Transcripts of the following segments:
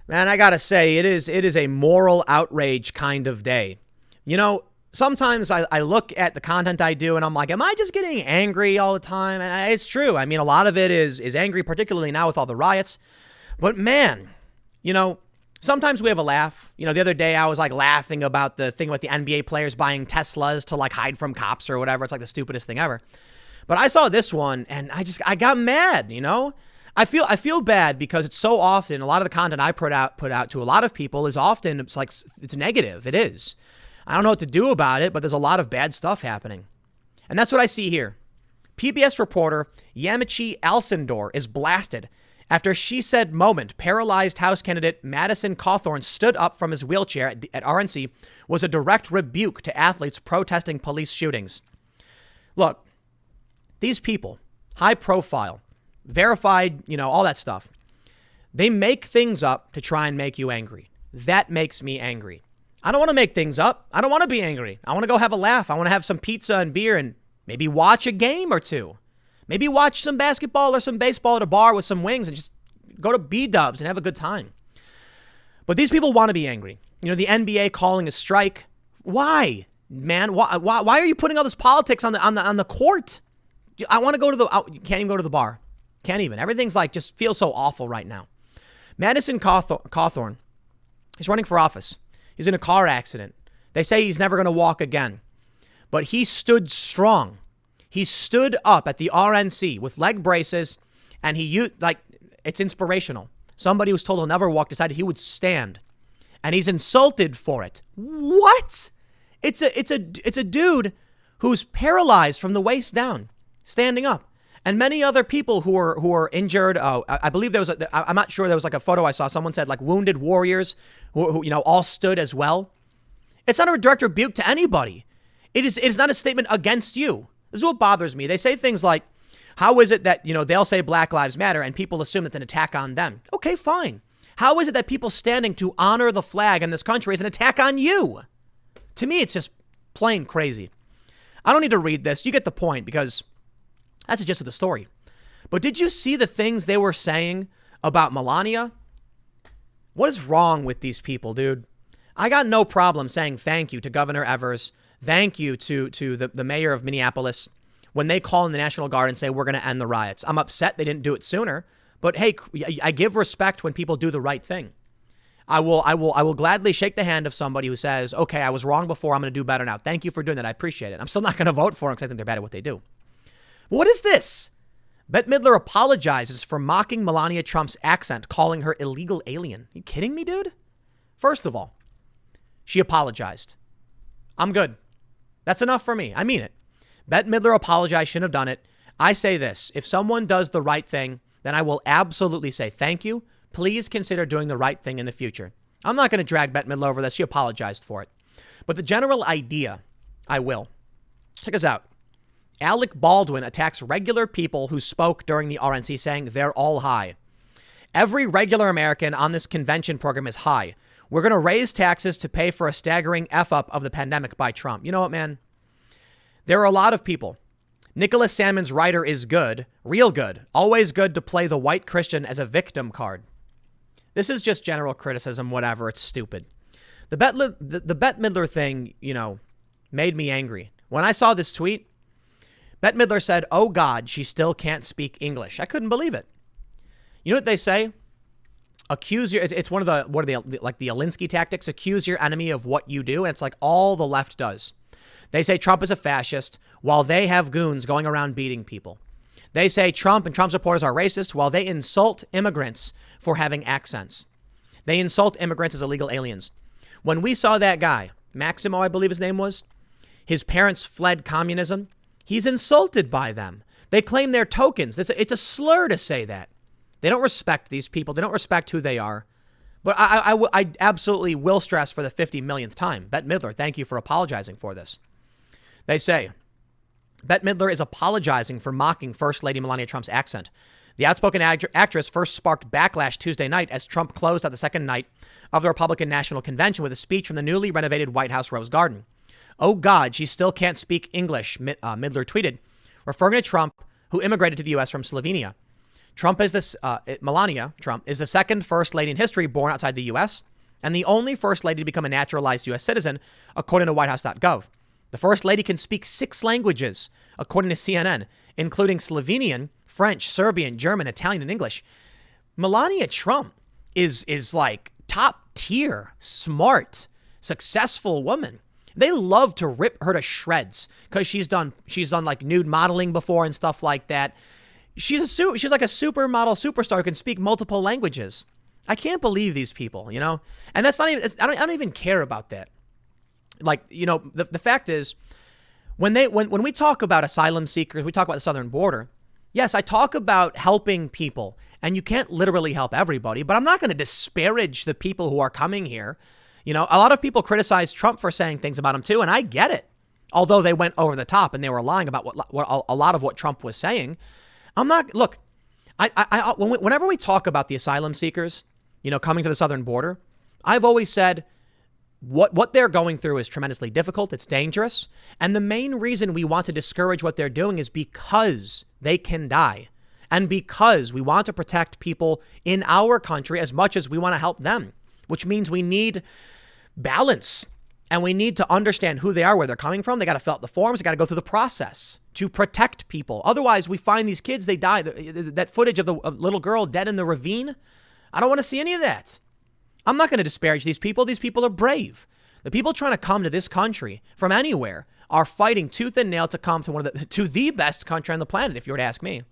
Man, I gotta say, it is a moral outrage kind of day. You know, sometimes I look at the content I do and I'm like, am I just getting angry all the time? And it's true. I mean, a lot of it is angry, particularly now with all the riots. But man, you know, sometimes we have a laugh. You know, the other day I was like laughing about the thing with the NBA players buying Teslas to like hide from cops or whatever. It's like the stupidest thing ever. But I saw this one and I got mad, you know? I feel bad because it's so often a lot of the content I put out to a lot of people is often it's negative. It is. I don't know what to do about it, but there's a lot of bad stuff happening. And that's what I see here. PBS reporter Yamiche Alcindor is blasted after she said moment paralyzed House candidate Madison Cawthorn stood up from his wheelchair at RNC was a direct rebuke to athletes protesting police shootings. Look, these people, high profile, verified, you know, all that stuff. They make things up to try and make you angry. That makes me angry. I don't want to make things up. I don't want to be angry. I want to go have a laugh. I want to have some pizza and beer and maybe watch a game or two. Maybe watch some basketball or some baseball at a bar with some wings and just go to B-dubs and have a good time. But these people want to be angry. You know, the NBA calling a strike. Why, man? Why are you putting all this politics on the court? I want to go to you can't even go to the bar. Can't even. Everything's like just feels so awful right now. Madison Cawthorn, he's running for office. He's in a car accident. They say he's never going to walk again. But he stood strong. He stood up at the RNC with leg braces and it's inspirational. Somebody who's told he'll never walk decided he would stand. And he's insulted for it. What? It's a dude who's paralyzed from the waist down, standing up. And many other people who are injured. I believe I'm not sure, there was like a photo I saw. Someone said like wounded warriors who you know, all stood as well. It's not a direct rebuke to anybody. It is not a statement against you. This is what bothers me. They say things like, how is it that, you know, they'll say Black Lives Matter and people assume it's an attack on them? Okay, fine. How is it that people standing to honor the flag in this country is an attack on you? To me, it's just plain crazy. I don't need to read this. You get the point because that's the gist of the story. But did you see the things they were saying about Melania? What is wrong with these people, dude? I got no problem saying thank you to Governor Evers. Thank you to the mayor of Minneapolis when they call in the National Guard and say, we're going to end the riots. I'm upset they didn't do it sooner. But hey, I give respect when people do the right thing. I will gladly shake the hand of somebody who says, okay, I was wrong before. I'm going to do better now. Thank you for doing that. I appreciate it. I'm still not going to vote for them because I think they're bad at what they do. What is this? Bette Midler apologizes for mocking Melania Trump's accent, calling her illegal alien. Are you kidding me, dude? First of all, she apologized. I'm good. That's enough for me. I mean it. Bette Midler apologized, shouldn't have done it. I say this, if someone does the right thing, then I will absolutely say thank you. Please consider doing the right thing in the future. I'm not going to drag Bette Midler over this. She apologized for it. But the general idea, I will. Check us out. Alec Baldwin attacks regular people who spoke during the RNC, saying they're all high. Every regular American on this convention program is high. We're going to raise taxes to pay for a staggering F-up of the pandemic by Trump. You know what, man? There are a lot of people. Nicholas Sandmann's writer is good, real good, always good to play the white Christian as a victim card. This is just general criticism, whatever. It's stupid. The Bette Midler thing, you know, made me angry. When I saw this tweet, Bette Midler said, oh God, she still can't speak English. I couldn't believe it. You know what they say? Accuse your, it's one of the, what are they, like the Alinsky tactics? Accuse your enemy of what you do. And it's like all the left does. They say Trump is a fascist while they have goons going around beating people. They say Trump and Trump supporters are racist while they insult immigrants for having accents. They insult immigrants as illegal aliens. When we saw that guy, Maximo, I believe his name was, his parents fled communism. He's insulted by them. They claim they're tokens. It's a slur to say that. They don't respect these people. They don't respect who they are. But I absolutely will stress for the 50 millionth time. Bette Midler, thank you for apologizing for this. They say, Bette Midler is apologizing for mocking First Lady Melania Trump's accent. The outspoken actress first sparked backlash Tuesday night as Trump closed out the second night of the Republican National Convention with a speech from the newly renovated White House Rose Garden. Oh God, she still can't speak English, Midler tweeted, referring to Trump, who immigrated to the U.S. from Slovenia. Melania Trump is the second first lady in history born outside the U.S. and the only first lady to become a naturalized U.S. citizen, according to WhiteHouse.gov. The first lady can speak 6 languages, according to CNN, including Slovenian, French, Serbian, German, Italian, and English. Melania Trump is like top tier, smart, successful woman. They love to rip her to shreds because she's done like nude modeling before and stuff like that. She's like a supermodel superstar who can speak multiple languages. I can't believe these people, you know? And that's not even, I don't even care about that. Like, you know, the fact is, when we talk about asylum seekers, we talk about the southern border. Yes, I talk about helping people, and you can't literally help everybody, but I'm not going to disparage the people who are coming here. You know, a lot of people criticize Trump for saying things about him too, and I get it. Although they went over the top and they were lying about what a lot of what Trump was saying. I'm not, look, whenever we talk about the asylum seekers, you know, coming to the southern border, I've always said what they're going through is tremendously difficult. It's dangerous. And the main reason we want to discourage what they're doing is because they can die. And because we want to protect people in our country as much as we want to help them, which means we need balance and we need to understand who they are, where they're coming from. They got to fill out the forms. They got to go through the process to protect people. Otherwise, we find these kids, they die. That footage of the little girl dead in the ravine, I don't want to see any of that. I'm not going to disparage these people. These people are brave. The people trying to come to this country from anywhere are fighting tooth and nail to come to the best country on the planet, if you were to ask me.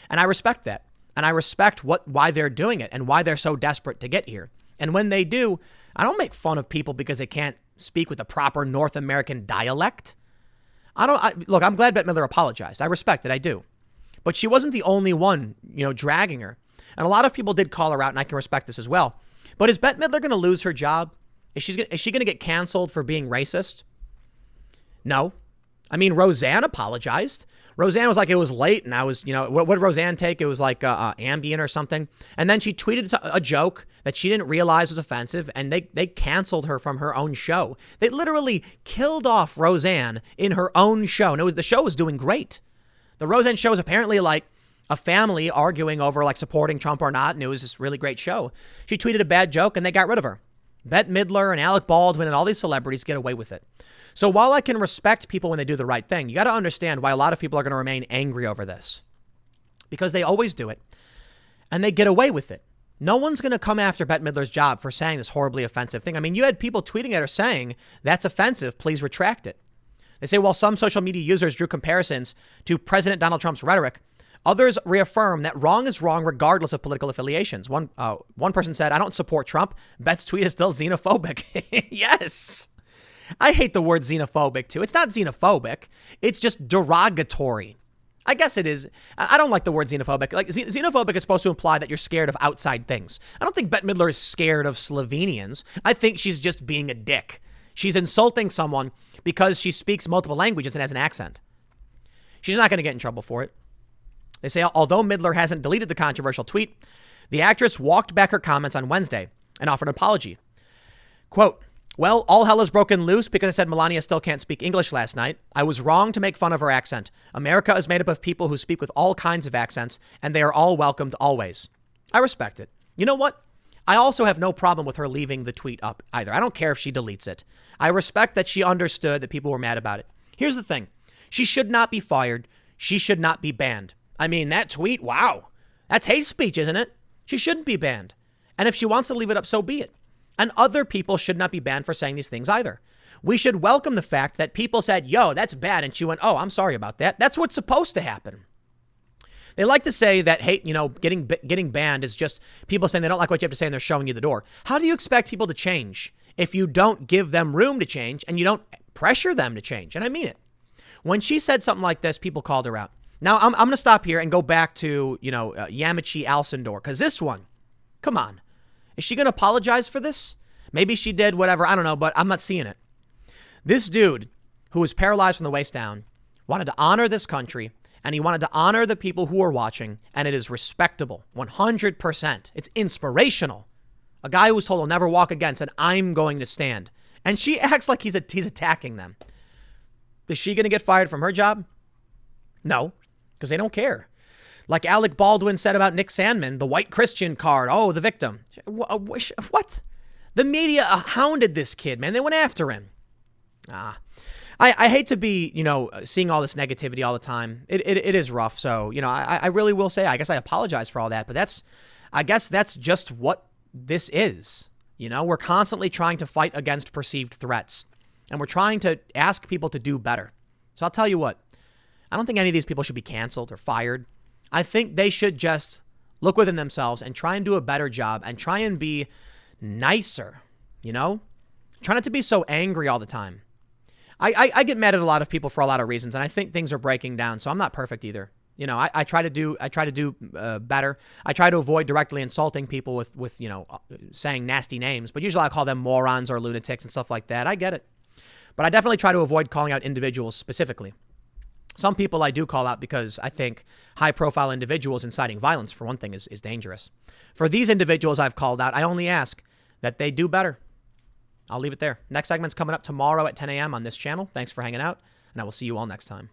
And I respect that. And I respect why they're doing it and why they're so desperate to get here. And when they do, I don't make fun of people because they can't speak with the proper North American dialect. Look, I'm glad Bette Midler apologized. I respect it. I do. But she wasn't the only one, you know, dragging her. And a lot of people did call her out, and I can respect this as well. But is Bette Midler going to lose her job? Is she going to get canceled for being racist? No. I mean, Roseanne apologized. Roseanne was like, it was late, and I was, you know, what did Roseanne take? It was like Ambien or something. And then she tweeted a joke that she didn't realize was offensive, and they canceled her from her own show. They literally killed off Roseanne in her own show. And the show was doing great. The Roseanne show is apparently like a family arguing over like supporting Trump or not, and it was this really great show. She tweeted a bad joke, and they got rid of her. Bette Midler and Alec Baldwin and all these celebrities get away with it. So while I can respect people when they do the right thing, you got to understand why a lot of people are going to remain angry over this. Because they always do it, and they get away with it. No one's going to come after Bette Midler's job for saying this horribly offensive thing. I mean, you had people tweeting at her saying, that's offensive, please retract it. They say, while some social media users drew comparisons to President Donald Trump's rhetoric, others reaffirm that wrong is wrong regardless of political affiliations. One person said, I don't support Trump. Bette's tweet is still xenophobic. Yes. I hate the word xenophobic too. It's not xenophobic. It's just derogatory. I guess it is. I don't like the word xenophobic. Like xenophobic is supposed to imply that you're scared of outside things. I don't think Bette Midler is scared of Slovenians. I think she's just being a dick. She's insulting someone because she speaks multiple languages and has an accent. She's not going to get in trouble for it. They say, although Midler hasn't deleted the controversial tweet, the actress walked back her comments on Wednesday and offered an apology. Quote, well, all hell has broken loose because I said Melania still can't speak English last night. I was wrong to make fun of her accent. America is made up of people who speak with all kinds of accents, and they are all welcomed always. I respect it. You know what? I also have no problem with her leaving the tweet up either. I don't care if she deletes it. I respect that she understood that people were mad about it. Here's the thing. She should not be fired. She should not be banned. I mean, that tweet, wow. That's hate speech, isn't it? She shouldn't be banned. And if she wants to leave it up, so be it. And other people should not be banned for saying these things either. We should welcome the fact that people said, yo, that's bad. And she went, oh, I'm sorry about that. That's what's supposed to happen. They like to say that hate, you know, getting banned is just people saying they don't like what you have to say and they're showing you the door. How do you expect people to change if you don't give them room to change and you don't pressure them to change? And I mean it. When she said something like this, people called her out. Now, I'm going to stop here and go back to, Yamiche Alcindor, because this one, come on. Is she going to apologize for this? Maybe she did, whatever. I don't know, but I'm not seeing it. This dude, who was paralyzed from the waist down, wanted to honor this country, and he wanted to honor the people who are watching, and it is respectable, 100%. It's inspirational. A guy who was told he'll never walk again said, I'm going to stand. And she acts like he's attacking them. Is she going to get fired from her job? No, because they don't care. Like Alec Baldwin said about Nick Sandmann, the white Christian card. Oh, the victim. What? The media hounded this kid, man. They went after him. I hate to be, seeing all this negativity all the time. It is rough. So, I really will say, I guess I apologize for all that. But I guess that's just what this is. We're constantly trying to fight against perceived threats. And we're trying to ask people to do better. So I'll tell you what. I don't think any of these people should be canceled or fired. I think they should just look within themselves and try and do a better job and try and be nicer, Try not to be so angry all the time. I get mad at a lot of people for a lot of reasons, and I think things are breaking down, so I'm not perfect either. I try to do better. I try to avoid directly insulting people with saying nasty names, but usually I call them morons or lunatics and stuff like that. I get it. But I definitely try to avoid calling out individuals specifically. Some people I do call out because I think high-profile individuals inciting violence, for one thing, is dangerous. For these individuals I've called out, I only ask that they do better. I'll leave it there. Next segment's coming up tomorrow at 10 a.m. on this channel. Thanks for hanging out, and I will see you all next time.